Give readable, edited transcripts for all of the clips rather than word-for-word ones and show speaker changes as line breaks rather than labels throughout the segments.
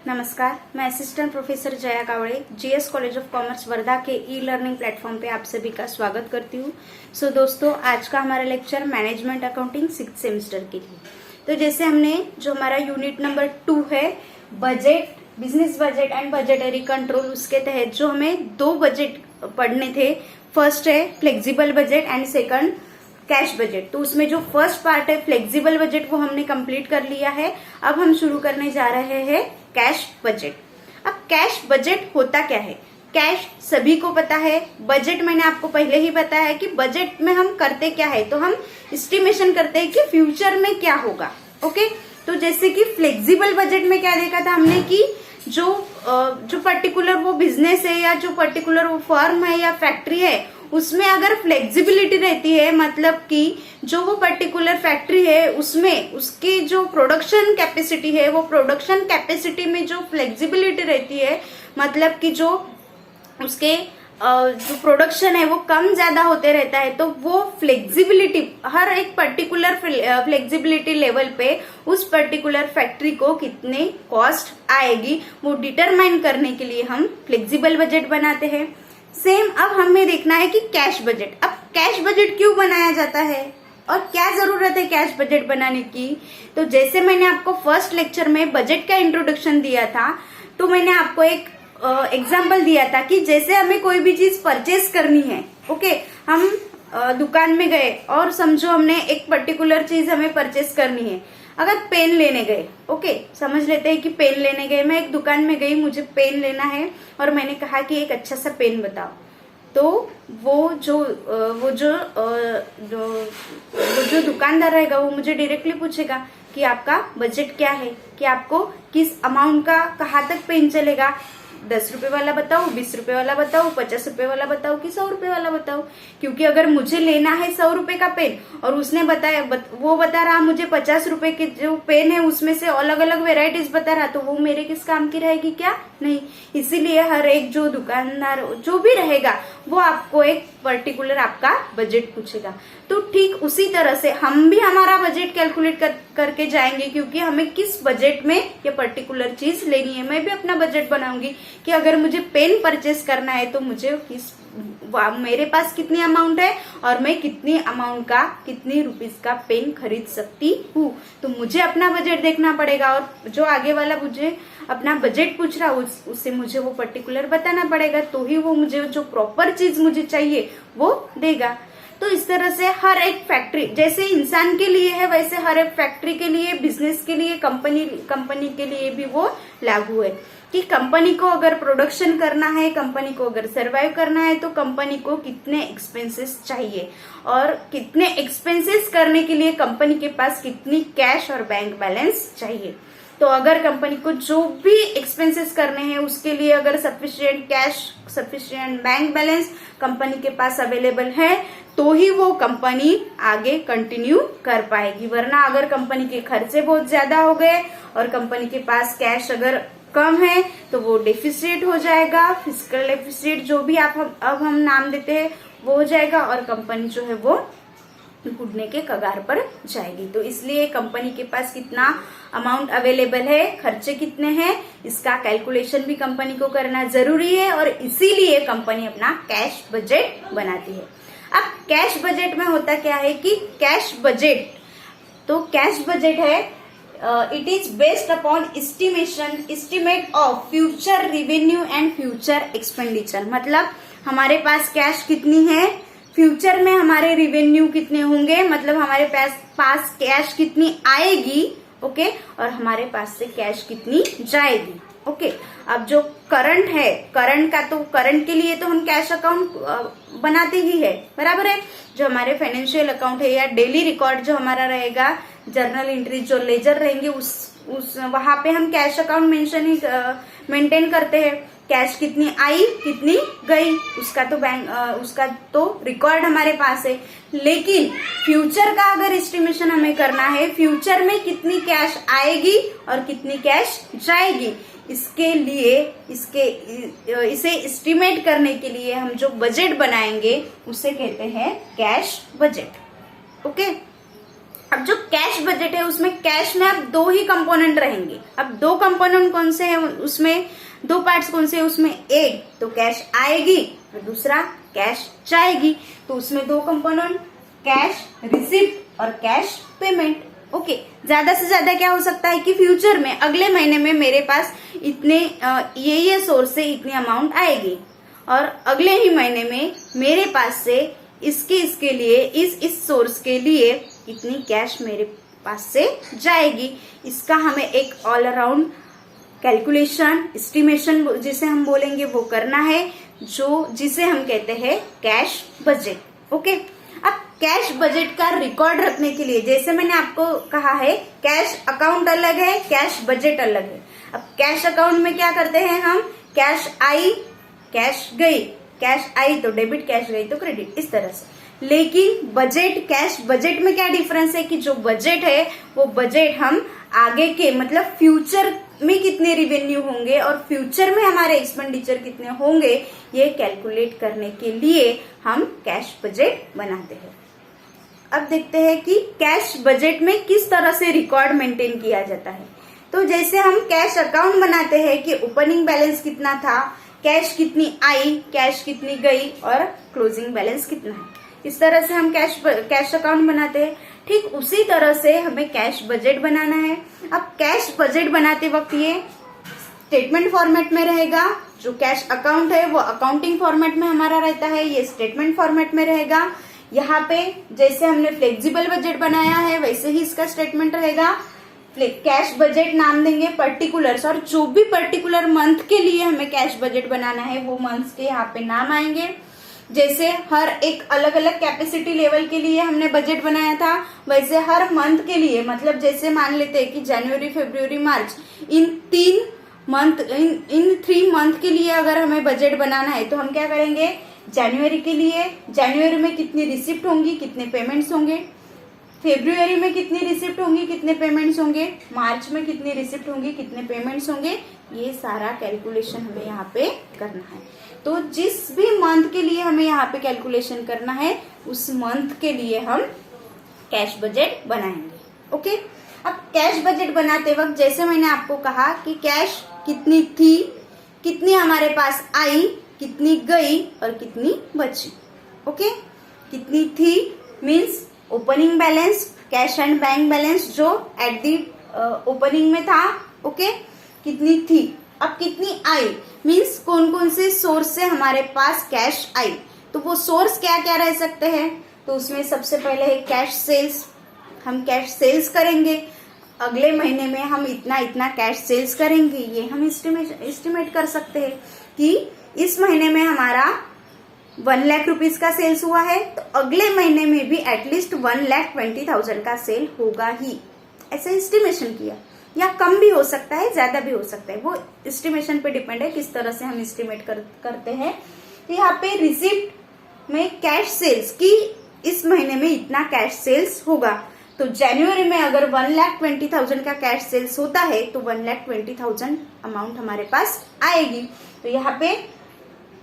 नमस्कार, मैं assistant professor Jaya Kawade GS college of commerce Wardha के ई लर्निंग प्लेटफॉर्म पे आप सभी का स्वागत करती हूँ। सो दोस्तों, आज का हमारा lecture management accounting 6th semester के लिए। तो जैसे हमने जो हमारा यूनिट नंबर 2 है budget, business budget and budgetary control, उसके तहत जो हमें 2 बजट पढ़ने थे। फर्स्ट है flexible budget and second cash budget. तो उसमें जो फर्स्ट पार्ट है फ्लेक्सिबल बजट वो हमने कंप्लीट कर लिया है। अब हम शुरू करने जा रहे हैं कैश बजट। अब कैश बजट होता क्या है? कैश सभी को पता है, बजट मैंने आपको पहले ही बताया है कि बजट में हम करते क्या है, तो हम एस्टिमेशन करते हैं कि फ्यूचर में क्या होगा। ओके, तो जैसे कि फ्लेक्सिबल बजट में क्या देखा था हमने कि जो पर्टिकुलर वो बिजनेस है या जो पर्टिकुलर वो फर्म है या फैक्ट्री है, उसमें अगर फ्लेक्सिबिलिटी रहती है, मतलब कि जो वो पर्टिकुलर फैक्ट्री है उसमें उसकी जो प्रोडक्शन कैपेसिटी है, वो प्रोडक्शन कैपेसिटी में जो फ्लेक्सिबिलिटी रहती है, मतलब कि जो उसके जो प्रोडक्शन है वो कम ज्यादा होते रहता है, तो वो फ्लेक्सिबिलिटी हर एक पर्टिकुलर फ्लेक्सिबिलिटी लेवल पे उस पर्टिकुलर फैक्ट्री को कितने कॉस्ट आएगी वो डिटरमाइन करने के लिए हम फ्लेक्सिबल बजट बनाते हैं। सेम अब हमें देखना है कि कैश बजट। अब कैश बजट क्यों बनाया जाता है और क्या जरूरत है कैश बजट बनाने की? तो जैसे मैंने आपको फर्स्ट लेक्चर में बजट का इंट्रोडक्शन दिया था, तो मैंने आपको एक एग्जाम्पल दिया था कि जैसे हमें कोई भी चीज परचेस करनी है, ओके, हम दुकान में गए और समझो हमने एक पर्टिकुलर चीज हमें परचेस करनी है। अगर पेन लेने गए, ओके, समझ लेते हैं कि पेन लेने गए, मैं एक दुकान में गई, मुझे पेन लेना है और मैंने कहा कि एक अच्छा सा पेन बताओ। तो वो जो दुकानदार रहेगा वो मुझे डायरेक्टली पूछेगा कि आपका बजट क्या है, कि आपको किस अमाउंट का कहाँ तक पेन चलेगा, 10 रुपए वाला बताओ, 20 रुपए वाला बताओ, 50 रुपए वाला बताओ कि 100 रुपए वाला बताओ। क्योंकि अगर मुझे लेना है 100 रुपए का पेन और उसने बताया वो बता रहा मुझे 50 रुपए के जो पेन है उसमें से अलग अलग वेराइटीज बता रहा, तो वो मेरे किस काम की रहेगी? क्या नहीं। इसीलिए हर एक जो दुकानदार जो भी रहेगा वो आपको एक पर्टिकुलर आपका बजट पूछेगा। तो ठीक उसी तरह से हम भी हमारा बजट कैलकुलेट करके जाएंगे, क्योंकि हमें किस बजट में ये पर्टिकुलर चीज लेनी है। मैं भी अपना बजट बनाऊंगी कि अगर मुझे पेन परचेस करना है तो मुझे मेरे पास कितनी अमाउंट है और मैं कितनी अमाउंट का, कितनी रुपीस का पेन खरीद सकती हूँ। तो मुझे अपना बजट देखना पड़ेगा और जो आगे वाला मुझे अपना बजट पूछ रहा उससे मुझे वो पर्टिकुलर बताना पड़ेगा, तो ही वो मुझे जो प्रॉपर चीज मुझे चाहिए वो देगा। तो इस तरह से हर एक फैक्ट्री, जैसे इंसान के लिए है वैसे हर एक फैक्ट्री के लिए, बिजनेस के लिए, कंपनी के लिए भी वो लागू है कि कंपनी को अगर प्रोडक्शन करना है, कंपनी को अगर सरवाइव करना है, तो कंपनी को कितने एक्सपेंसेस चाहिए और कितने एक्सपेंसेस करने के लिए कंपनी के पास कितनी कैश और बैंक बैलेंस चाहिए। तो अगर कंपनी को जो भी एक्सपेंसेस करने हैं उसके लिए अगर sufficient cash, sufficient bank balance company के पास अवेलेबल है, तो ही वो कंपनी आगे कंटिन्यू कर पाएगी। वरना अगर कंपनी के खर्चे बहुत ज्यादा हो गए और कंपनी के पास कैश अगर कम है तो वो डेफिसिट हो जाएगा, फिस्कल डेफिसिट जो भी अब हम नाम देते हैं वो हो जाएगा और कंपनी जो है वो कूदने के कगार पर जाएगी। तो इसलिए कंपनी के पास कितना अमाउंट अवेलेबल है, खर्चे कितने हैं, इसका कैलकुलेशन भी कंपनी को करना जरूरी है और इसीलिए कंपनी अपना कैश बजट बनाती है। अब कैश बजट में होता क्या है कि कैश बजट, तो कैश बजट है it is based upon estimate of future revenue and future expenditure. मतलब हमारे पास कैश कितनी है, फ्यूचर में हमारे रेवेन्यू कितने होंगे, मतलब हमारे पास कैश कितनी आएगी, ओके, और हमारे पास से कैश कितनी जाएगी, ओके। अब जो करंट है, करंट के लिए तो हम कैश अकाउंट बनाते ही है, बराबर है। जो हमारे फाइनेंशियल अकाउंट है या डेली रिकॉर्ड जो हमारा रहेगा, जर्नल एंट्री जो लेजर रहेंगे उस वहां पे हम कैश अकाउंट मेंटेन करते हैं। कैश कितनी आई, कितनी गई, उसका तो रिकॉर्ड हमारे पास है। लेकिन फ्यूचर का अगर एस्टिमेशन हमें करना है, फ्यूचर में कितनी कैश आएगी और कितनी कैश जाएगी, इसके लिए इसे एस्टिमेट करने के लिए हम जो बजट बनाएंगे उसे कहते हैं कैश बजट, ओके। अब जो कैश बजट है उसमें कैश में अब दो ही कंपोनेंट रहेंगे। अब दो कंपोनेंट कौन से हैं उसमें, दो पार्ट्स कौन से हैं उसमें, एक तो कैश आएगी और दूसरा कैश जाएगी। तो उसमें दो कंपोनेंट, कैश रिसिप्ट और कैश पेमेंट। ओके, ज्यादा से ज्यादा क्या हो सकता है कि फ्यूचर में अगले महीने में मेरे पास इतने ये सोर्स से इतनी अमाउंट आएगी और अगले ही महीने में मेरे पास से इसके लिए इस सोर्स के लिए इतनी कैश मेरे पास से जाएगी। इसका हमें एक ऑल अराउंड कैलकुलेशन, एस्टिमेशन जिसे हम बोलेंगे वो करना है, जिसे हम कहते हैं कैश बजट। ओके, अब कैश बजट का रिकॉर्ड रखने के लिए जैसे मैंने आपको कहा है कैश अकाउंट अलग है, कैश बजट अलग है। अब कैश अकाउंट में क्या करते हैं हम, कैश आई कैश गई, कैश आई तो डेबिट, कैश गई तो क्रेडिट, इस तरह से। लेकिन बजट, कैश बजट में क्या डिफरेंस है कि जो बजट है वो बजट हम आगे के मतलब फ्यूचर में कितने रिवेन्यू होंगे और फ्यूचर में हमारे एक्सपेंडिचर कितने होंगे ये कैलकुलेट करने के लिए हम कैश बजट बनाते हैं। अब देखते हैं कि कैश बजट में किस तरह से रिकॉर्ड मेंटेन किया जाता है। तो जैसे हम कैश अकाउंट बनाते हैं कि ओपनिंग बैलेंस कितना था, कैश कितनी आई, कैश कितनी गई और क्लोजिंग बैलेंस कितना है, इस तरह से हम कैश अकाउंट बनाते हैं। ठीक उसी तरह से हमें कैश बजट बनाना है। अब कैश बजट बनाते वक्त ये स्टेटमेंट फॉर्मेट में रहेगा, जो कैश अकाउंट है वो अकाउंटिंग फॉर्मेट में हमारा रहता है, ये स्टेटमेंट फॉर्मेट में रहेगा। यहाँ पे जैसे हमने फ्लेक्सिबल बजट बनाया है वैसे ही इसका स्टेटमेंट रहेगा। कैश बजट नाम देंगे पर्टिकुलर्स, और जो भी पर्टिकुलर मंथ के लिए हमें कैश बजट बनाना है वो मंथ्स के यहाँ पे नाम आएंगे। जैसे हर एक अलग अलग कैपेसिटी लेवल के लिए हमने बजट बनाया था, वैसे हर मंथ के लिए, मतलब जैसे मान लेते हैं कि जनवरी, फरवरी, मार्च, इन 3 मंथ के लिए अगर हमें बजट बनाना है तो हम क्या करेंगे, जनवरी के लिए जनवरी में कितनी रिसिप्ट होंगी, कितने पेमेंट्स होंगे, फरवरी में कितनी रिसिप्ट होंगी, कितने पेमेंट्स होंगे, मार्च में कितनी रिसिप्ट होंगी, कितने पेमेंट्स होंगे, ये सारा कैलकुलेशन हमें यहाँ पे करना है। तो जिस भी मंथ के लिए हमें यहाँ पे कैलकुलेशन करना है उस मंथ के लिए हम कैश बजट बनाएंगे। ओके, अब कैश बजट बनाते वक्त जैसे मैंने आपको कहा कि कैश कितनी थी, कितनी हमारे पास आई, कितनी गई और कितनी बची। ओके, कितनी थी means opening balance, cash and bank balance जो एट दी ओपनिंग में था। ओके, कितनी थी। अब कितनी आई मीन्स कौन कौन से सोर्स से हमारे पास कैश आई, तो वो सोर्स क्या क्या रह सकते हैं। तो उसमें सबसे पहले है कैश सेल्स, हम कैश सेल्स करेंगे, अगले महीने में हम इतना इतना कैश सेल्स करेंगे, ये हम एस्टिमेट कर सकते हैं कि इस महीने में हमारा 1 लाख रुपीज का सेल्स हुआ है तो अगले महीने में भी एटलीस्ट 1,20,000 का सेल होगा ही, ऐसा एस्टिमेशन किया। या कम भी हो सकता है, ज्यादा भी हो सकता है, वो एस्टिमेशन पे डिपेंड है किस तरह से हम एस्टिमेट करते हैं। तो यहाँ पे रिसिप्ट में कैश सेल्स की इस महीने में इतना कैश सेल्स होगा, तो जनवरी में अगर 1,20,000 का कैश सेल्स होता है तो 1,20,000 अमाउंट हमारे पास आएगी। तो यहाँ पे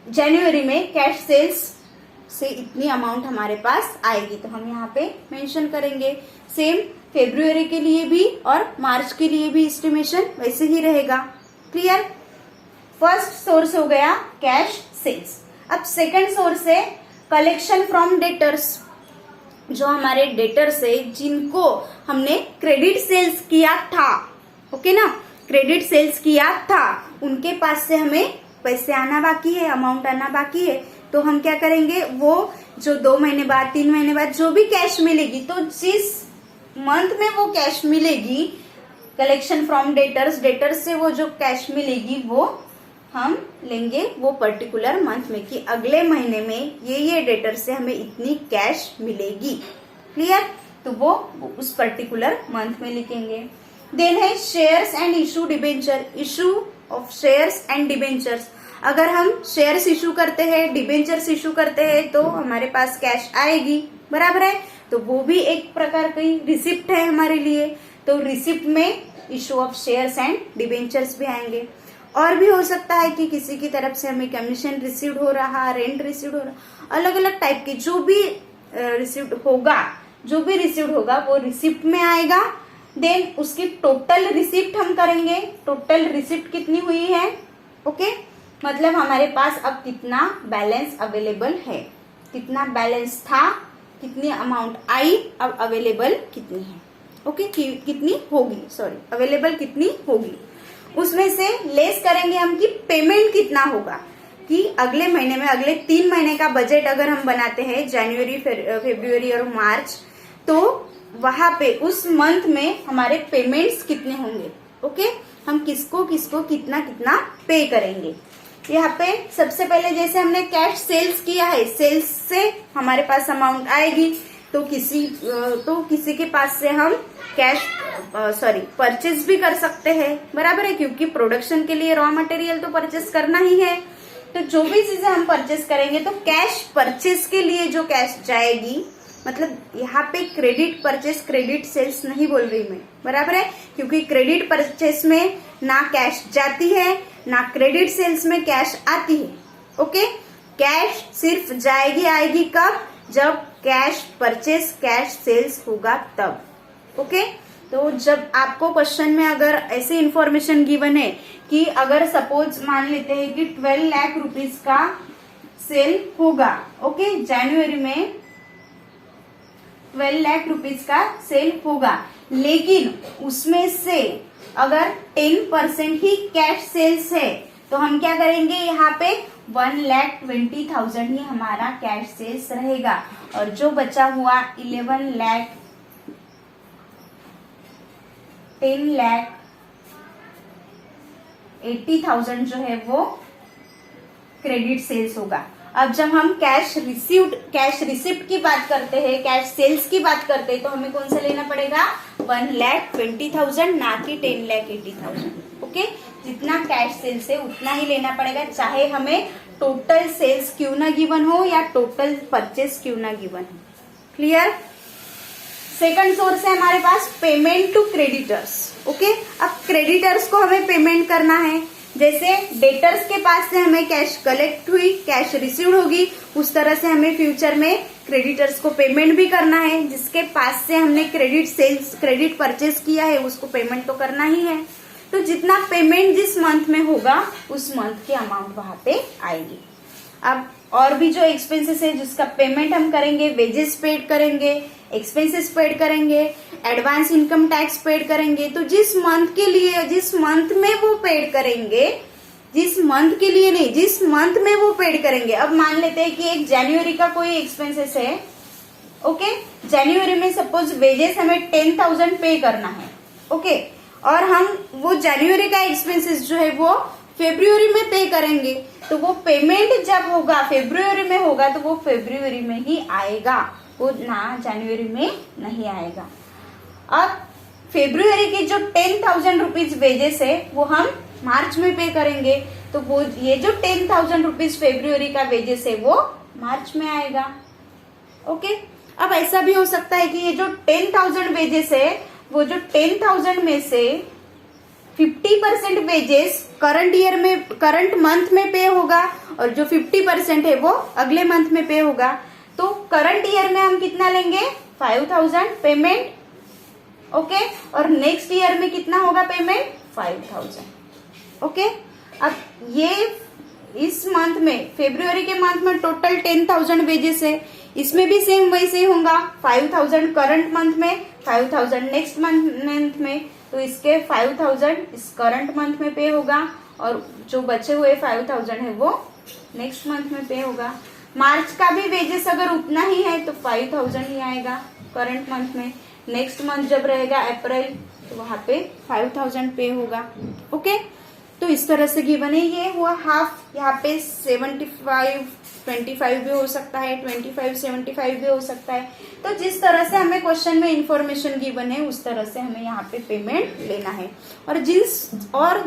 जनवरी में कैश सेल्स से इतनी अमाउंट हमारे पास आएगी, तो हम यहाँ पे मेंशन करेंगे। सेम फरवरी के लिए भी और मार्च के लिए भी एस्टिमेशन वैसे ही रहेगा। क्लियर। फर्स्ट सोर्स हो गया कैश सेल्स। अब सेकंड सोर्स है कलेक्शन फ्रॉम डेटर्स, जो हमारे डेटर्स है जिनको हमने क्रेडिट सेल्स किया था। ओके ना, क्रेडिट सेल्स किया था, उनके पास से हमें पैसे आना बाकी है, अमाउंट आना बाकी है, तो हम क्या करेंगे, वो जो 2 महीने बाद 3 महीने बाद जो भी कैश मिलेगी, तो जिस मंथ में वो कैश मिलेगी कलेक्शन फ्रॉम डेटर्स, डेटर्स से वो जो कैश मिलेगी वो हम लेंगे वो पर्टिकुलर मंथ में कि अगले महीने में ये डेटर से हमें इतनी कैश मिलेगी। क्लियर। तो वो उस पर्टिकुलर मंथ में लिखेंगे। देन है shares and issue debenture, issue of shares and debentures. अगर हम शेयर्स इशू करते हैं, डिबेंचर्स इशू करते हैं तो हमारे पास कैश आएगी, बराबर है। तो वो भी एक प्रकार की रिसिप्ट है हमारे लिए, तो रिसिप्ट में issue of shares and debentures भी आएंगे। और भी हो सकता है कि किसी की तरफ से हमें कमीशन रिसीव्ड हो रहा, रेंट रिसीव्ड हो रहा, अलग अलग टाइप की जो भी रिसीव्ड होगा जो भी रिसीव्ड होगा वो रिसिप्ट में आएगा। देन उसकी टोटल रिसिप्ट हम करेंगे, टोटल रिसिप्ट कितनी हुई है, ओके। मतलब हमारे पास अब कितना बैलेंस अवेलेबल है, कितना बैलेंस था, कितनी अमाउंट आई, अब अवेलेबल कितनी है, ओके। कितनी होगी, सॉरी, अवेलेबल कितनी होगी, उसमें से लेस करेंगे हम कि पेमेंट कितना होगा, कि अगले महीने में, अगले 3 महीने का बजट अगर हम बनाते हैं जनवरी, फरवरी और मार्च, तो वहां पे उस मंथ में हमारे पेमेंट्स कितने होंगे, ओके। हम किसको किसको कितना कितना पे करेंगे। यहाँ पे सबसे पहले जैसे हमने कैश सेल्स किया है, सेल्स से हमारे पास अमाउंट आएगी, तो किसी के पास से हम कैश परचेज भी कर सकते हैं, बराबर है, क्योंकि प्रोडक्शन के लिए रॉ मटेरियल तो परचेस करना ही है। तो जो भी चीजें हम परचेस करेंगे तो कैश परचेस के लिए जो कैश जाएगी, मतलब यहाँ पे क्रेडिट परचेस, क्रेडिट सेल्स नहीं बोल रही मैं, बराबर है, क्योंकि क्रेडिट परचेस में ना कैश जाती है ना क्रेडिट सेल्स में कैश आती है, ओके। कैश सिर्फ जाएगी, आएगी कब, जब कैश परचेस, कैश सेल्स होगा तब, ओके। तो जब आपको क्वेश्चन में अगर ऐसे इंफॉर्मेशन गिवन है कि अगर सपोज मान लेते हैं कि 12 लाख रुपीज का सेल होगा, ओके, जनवरी में 12 लाख रुपीज का सेल होगा, लेकिन उसमें से अगर 10% ही कैश सेल्स है, तो हम क्या करेंगे, यहाँ पे 1,20,000 ही हमारा कैश सेल्स रहेगा, और जो बचा हुआ 10,80,000 जो है वो क्रेडिट सेल्स होगा। अब जब हम कैश रिसिप्ट की बात करते हैं, कैश सेल्स की बात करते हैं, तो हमें कौन सा लेना पड़ेगा, 1,20,000, ना कि 10,80,000, ओके। जितना कैश सेल्स है उतना ही लेना पड़ेगा, चाहे हमें टोटल सेल्स क्यों ना गिवन हो या टोटल परचेस क्यों ना गिवन हो, क्लियर। सेकंड सोर्स है हमारे पास पेमेंट टू क्रेडिटर्स, ओके। अब क्रेडिटर्स को हमें पेमेंट करना है, जैसे डेटर्स के पास से हमें कैश कलेक्ट हुई, कैश रिसीव्ड होगी, उस तरह से हमें फ्यूचर में क्रेडिटर्स को पेमेंट भी करना है। जिसके पास से हमने क्रेडिट परचेस किया है उसको पेमेंट तो करना ही है। तो जितना पेमेंट जिस मंथ में होगा उस मंथ की अमाउंट वहां पे आएगी। अब और भी जो एक्सपेंसेस है जिसका पेमेंट हम करेंगे, वेजेस पेड करेंगे, एक्सपेंसेस पेड करेंगे, एडवांस इनकम टैक्स पेड करेंगे। तो जिस मंथ के लिए, जिस मंथ में वो पेड करेंगे, जिस मंथ के लिए नहीं, जिस मंथ में वो पेड करेंगे। अब मान लेते हैं कि एक जनवरी का कोई एक्सपेंसेस है, ओके। जनवरी में सपोज वेजेस हमें 10,000 पे करना है, ओके, और हम वो जनवरी का एक्सपेंसेस जो है वो फरवरी में पे करेंगे, तो वो पेमेंट जब होगा फरवरी में होगा तो वो फरवरी में ही आएगा, वो ना जनवरी में नहीं आएगा। अब फरवरी के जो 10,000 रुपीज वेजेस है वो हम मार्च में पे करेंगे, तो वो ये जो 10,000 रुपीज फरवरी का वेजेस है वो मार्च में आएगा, ओके। अब ऐसा भी हो सकता है कि ये जो 10,000 वेजेस है वो जो 10,000 में से 50% वेजेस करंट मंथ में पे होगा और जो 50% है वो अगले मंथ में पे होगा। तो करंट ईयर में हम कितना लेंगे, 5,000 पेमेंट, ओके, और नेक्स्ट ईयर में कितना होगा पेमेंट, 5,000, ओके। अब ये इस मंथ में, फरवरी के मंथ में टोटल 10,000 वेजेस है, इसमें भी सेम वैसे ही होगा, 5,000 करंट मंथ में, 5,000 नेक्स्ट मंथ में, तो इसके 5,000 इस करंट मंथ में पे होगा और जो बचे हुए 5,000 है वो नेक्स्ट मंथ में पे होगा। मार्च का भी वेजेस अगर उतना ही है तो 5,000 ही आएगा करंट मंथ में। नेक्स्ट मंथ जब रहेगा अप्रैल तो वहां पे 5,000 पे होगा, ओके। तो इस तरह से गिवन है, ये हुआ हाफ, यहाँ पे 75-25 भी हो सकता है, 25-75 भी हो सकता है। तो जिस तरह से हमें क्वेश्चन में इंफॉर्मेशन गिवन है उस तरह से हमें यहाँ पे पेमेंट लेना है। और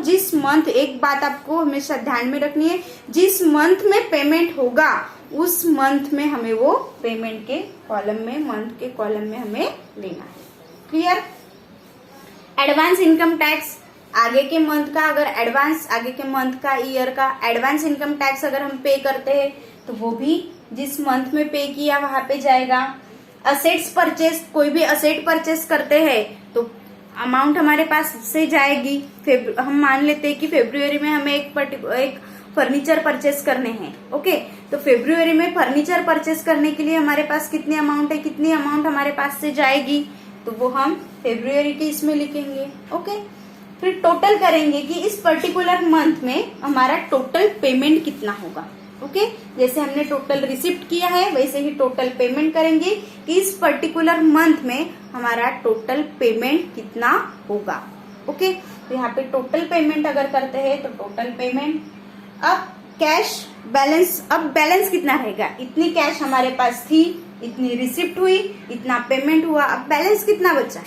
जिस मंथ, एक बात आपको हमेशा ध्यान में रखनी है, जिस मंथ में पेमेंट होगा उस मंथ में हमें वो पेमेंट के कॉलम में, मंथ के कॉलम में हमें लेना है, क्लियर। एडवांस इनकम टैक्स आगे के मंथ का, अगर एडवांस आगे के मंथ का, ईयर का एडवांस इनकम टैक्स अगर हम पे करते हैं तो वो भी जिस मंथ में पे किया वहां पे जाएगा। असेट्स परचेस, कोई भी असेट परचेस करते हैं तो अमाउंट हमारे पास से जाएगी। हम मान लेते हैं कि फेब्रुवरी में हमें एक फर्नीचर परचेस करने हैं। ओके, तो फेब्रुवरी में फर्नीचर परचेस करने के लिए हमारे पास कितनी अमाउंट है, कितनी अमाउंट हमारे पास से जाएगी, तो वो हम फेब्रुवरी के इसमें लिखेंगे। ओके, फिर टोटल करेंगे कि इस पर्टिकुलर मंथ में हमारा टोटल पेमेंट कितना होगा। ओके, जैसे हमने टोटल रिसिप्ट किया है वैसे ही टोटल पेमेंट करेंगे कि इस पर्टिकुलर मंथ में हमारा टोटल पेमेंट कितना होगा। ओके, तो यहाँ पे टोटल पेमेंट अगर करते हैं तो टोटल पेमेंट, अब कैश बैलेंस, अब बैलेंस कितना रहेगा, इतनी कैश हमारे पास थी, इतनी रिसिप्ट हुई, इतना पेमेंट हुआ, अब बैलेंस कितना बचा है,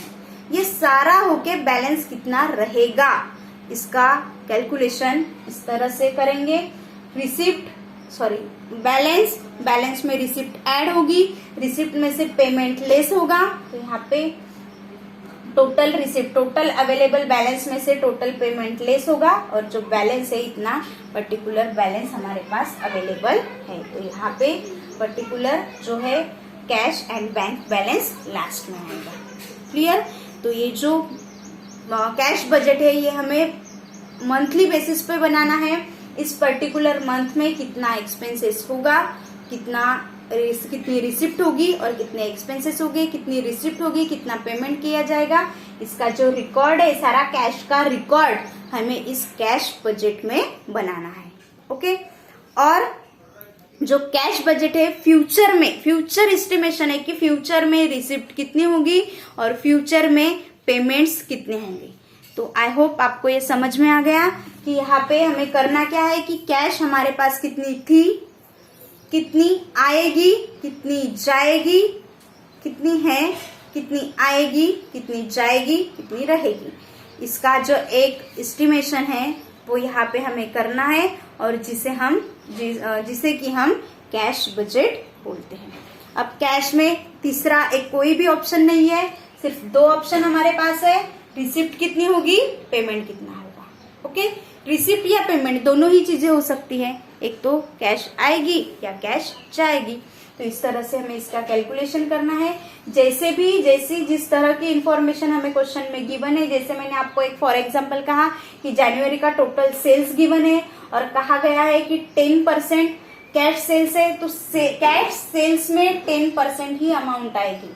ये सारा होके बैलेंस कितना रहेगा इसका कैलकुलेशन इस तरह से करेंगे। बैलेंस में रिसिप्ट ऐड होगी, रिसिप्ट में से पेमेंट लेस होगा, तो यहाँ पे total receipt, total available balance में से टोटल पेमेंट लेस होगा और जो बैलेंस है इतना पर्टिकुलर बैलेंस हमारे पास अवेलेबल है। तो यहाँ पे पर्टिकुलर जो है cash and bank balance last में आएगा। क्लियर? तो ये जो कैश बजट है ये हमें मंथली बेसिस पे बनाना है। इस पर्टिकुलर मंथ में कितना एक्सपेंसेस होगा, कितनी रिसिप्ट होगी और कितने एक्सपेंसेस होंगे, कितनी रिसिप्ट होगी, कितना पेमेंट किया जाएगा, इसका जो रिकॉर्ड है, सारा कैश का रिकॉर्ड हमें इस कैश बजट में बनाना है। ओके, और जो कैश बजट है फ्यूचर एस्टिमेशन है कि फ्यूचर में रिसिप्ट कितनी होगी और फ्यूचर में पेमेंट्स कितने होंगे। तो आई होप आपको ये समझ में आ गया कि यहाँ पे हमें करना क्या है कि कैश हमारे पास कितनी थी, कितनी आएगी, कितनी जाएगी, कितनी है, कितनी आएगी, कितनी जाएगी, कितनी रहेगी, इसका जो एक एस्टिमेशन है वो यहाँ पे हमें करना है और जिसे कि हम कैश बजट बोलते हैं। अब कैश में तीसरा एक कोई भी ऑप्शन नहीं है, सिर्फ दो ऑप्शन हमारे पास है, रिसिप्ट कितनी होगी, पेमेंट कितना होगा। ओके, रिसिप्ट या पेमेंट दोनों ही चीजें हो सकती है, एक तो कैश आएगी या कैश जाएगी। तो इस तरह से हमें इसका कैलकुलेशन करना है। जिस तरह की इंफॉर्मेशन हमें क्वेश्चन में गिवन है, जैसे मैंने आपको एक फॉर एग्जांपल कहा कि जनवरी का टोटल सेल्स गिवन है और कहा गया है कि 10% कैश सेल्स है, तो कैश सेल्स में 10% ही अमाउंट आएगी।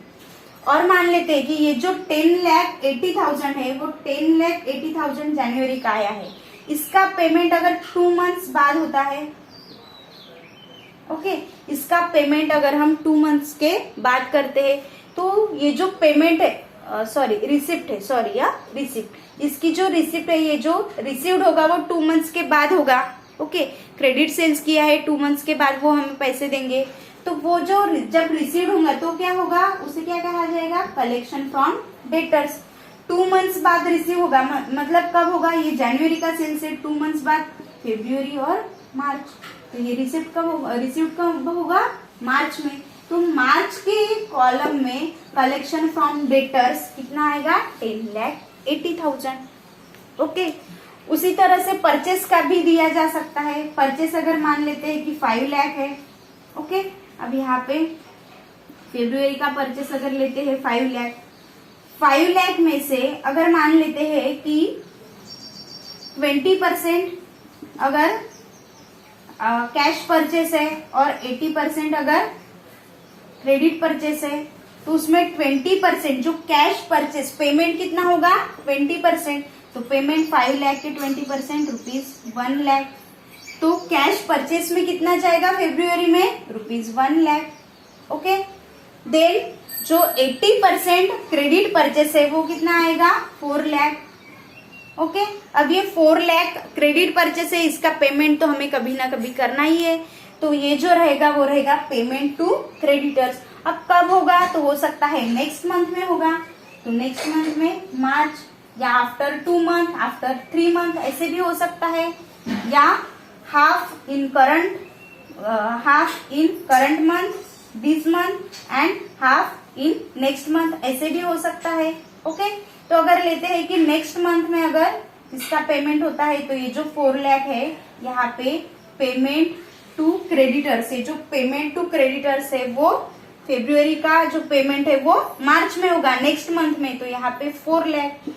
और मान लेते हैं कि ये जो 10,80,000 है वो 10,80,000 जनवरी का आया है, इसका पेमेंट अगर 2 मंथ्स बाद होता है, ओके, इसका पेमेंट अगर हम 2 मंथ्स के बाद करते हैं तो ये जो पेमेंट है रिसिप्ट, इसकी जो रिसिप्ट है, ये जो रिसीव्ड होगा वो 2 मंथ्स के बाद होगा। ओके, क्रेडिट सेल्स किया है 2 मंथ्स के बाद, वो हमें पैसे देंगे, तो वो जो जब रिसीव्ड होगा तो क्या होगा, उसे क्या कहा जाएगा, कलेक्शन फ्रॉम डेटर्स। 2 मंथ्स बाद रिसीव होगा, मतलब कब होगा, ये जनवरी का सेल्स है, 2 मंथ्स बाद फरवरी और मार्च, तो ये रिसिप्ट कब होगा, मार्च में। तो मार्च के कॉलम में कलेक्शन फ्रॉम डेटर्स कितना आएगा, 10,80,000। ओके, उसी तरह से परचेस का भी दिया जा सकता है। परचेस अगर मान लेते हैं कि 5 लाख है, ओके, अब यहाँ पे फरवरी का परचेस अगर लेते हैं 5 लाख में से अगर मान लेते हैं कि 20% अगर कैश परचेस है और 80% अगर क्रेडिट परचेस है, तो उसमें 20% जो कैश परचेस पेमेंट कितना होगा, 20%, तो पेमेंट 5 लाख के 20% ₹1 लाख, तो कैश परचेस में कितना जाएगा फरवरी में, ₹1 लाख। ओके, देन जो 80% क्रेडिट परचेस है वो कितना आएगा, 4 लाख। ओके, अब ये 4 लाख क्रेडिट परचेस है, इसका पेमेंट तो हमें कभी ना कभी करना ही है, तो ये जो रहेगा वो रहेगा पेमेंट टू क्रेडिटर्स। अब कब होगा, तो हो सकता है नेक्स्ट मंथ में होगा, तो नेक्स्ट मंथ में मार्च, या आफ्टर 2 मंथ, आफ्टर 3 मंथ, ऐसे भी हो सकता है, या half in current month, this month and half in next month, ऐसे भी हो सकता है। ओके, तो अगर लेते हैं कि नेक्स्ट मंथ में अगर इसका पेमेंट होता है, तो ये जो 4 लाख है यहाँ पे पेमेंट टू क्रेडिटर्स है, जो पेमेंट टू क्रेडिटर्स है वो फरवरी का जो पेमेंट है वो मार्च में होगा, नेक्स्ट मंथ में, तो यहाँ पे 4 लाख।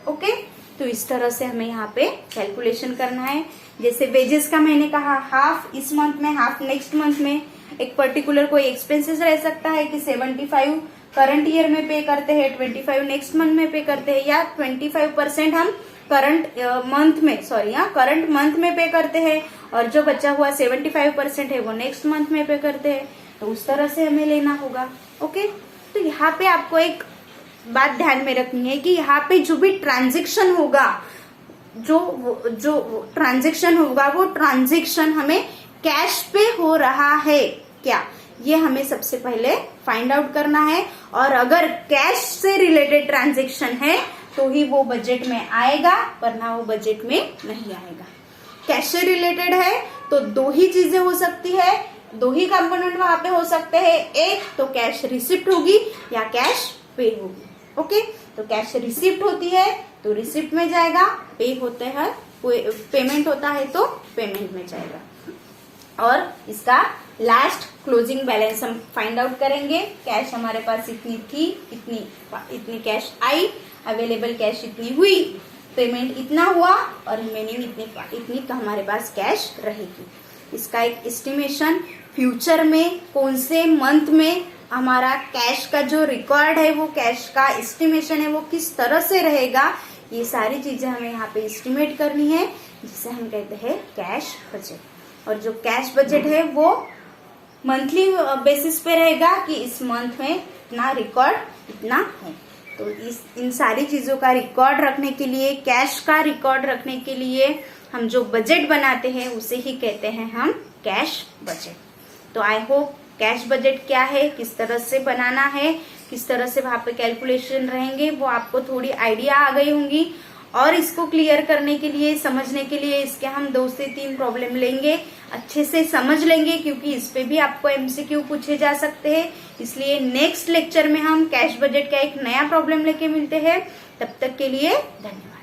ओके, तो इस तरह से हमें यहाँ पे कैलकुलेशन करना है। जैसे वेजेस का मैंने कहा हाफ इस मंथ में, हाफ नेक्स्ट मंथ में। एक पर्टिकुलर कोई एक्सपेंसेस रह सकता है कि 75 करंट ईयर में पे करते हैं, 25 नेक्स्ट मंथ में पे करते हैं, या 25% हम करंट मंथ में, सॉरी करंट मंथ में पे करते हैं, और जो बचा हुआ 75% है वो नेक्स्ट मंथ में पे करते हैं। तो उस तरह से हमें लेना होगा। ओके, तो यहाँ पे आपको एक बात ध्यान में रखनी है कि यहाँ पे जो भी ट्रांजेक्शन होगा, जो ट्रांजेक्शन होगा वो ट्रांजेक्शन हमें कैश पे हो रहा है क्या, ये हमें सबसे पहले फाइंड आउट करना है। और अगर कैश से रिलेटेड ट्रांजेक्शन है तो ही वो बजट में आएगा, वरना वो बजट में नहीं आएगा। कैश से रिलेटेड है तो दो ही चीजें हो सकती है, दो ही कंपोनेंट वहां पे हो सकते हैं, एक तो कैश रिसिप्ट होगी या कैश पे होगी। ओके, तो कैश रिसिप्ट होती है तो रिसिप्ट में जाएगा, पे होते हैं पेमेंट होता है तो पेमेंट में जाएगा। और इसका लास्ट क्लोजिंग बैलेंस हम फाइंड आउट करेंगे। कैश हमारे पास इतनी थी, इतनी कैश आई, अवेलेबल कैश इतनी हुई, पेमेंट इतना हुआ, और रिमेनिंग इतनी हमारे पास कैश रहेगी। इसका एक एस्टिमेशन, फ्यूचर में कौन से मंथ में हमारा कैश का जो रिकॉर्ड है, वो कैश का एस्टिमेशन है वो किस तरह से रहेगा, ये सारी चीजें हमें यहाँ पे एस्टिमेट करनी है, जिसे हम कहते हैं कैश बजट। और जो कैश बजट है वो मंथली बेसिस पे रहेगा कि इस मंथ में इतना रिकॉर्ड इतना है। तो इन सारी चीजों का रिकॉर्ड रखने के लिए, कैश का रिकॉर्ड रखने के लिए हम जो बजट बनाते हैं उसे ही कहते हैं हम कैश बजट। तो आई होप कैश बजट क्या है, किस तरह से बनाना है, किस तरह से वहां पे कैलकुलेशन रहेंगे, वो आपको थोड़ी आइडिया आ गई होंगी। और इसको क्लियर करने के लिए, समझने के लिए इसके हम 2 से 3 प्रॉब्लम लेंगे, अच्छे से समझ लेंगे, क्योंकि इस पे भी आपको एमसीक्यू पूछे जा सकते हैं। इसलिए नेक्स्ट लेक्चर में हम कैश बजट का एक नया प्रॉब्लम लेके मिलते हैं। तब तक के लिए धन्यवाद।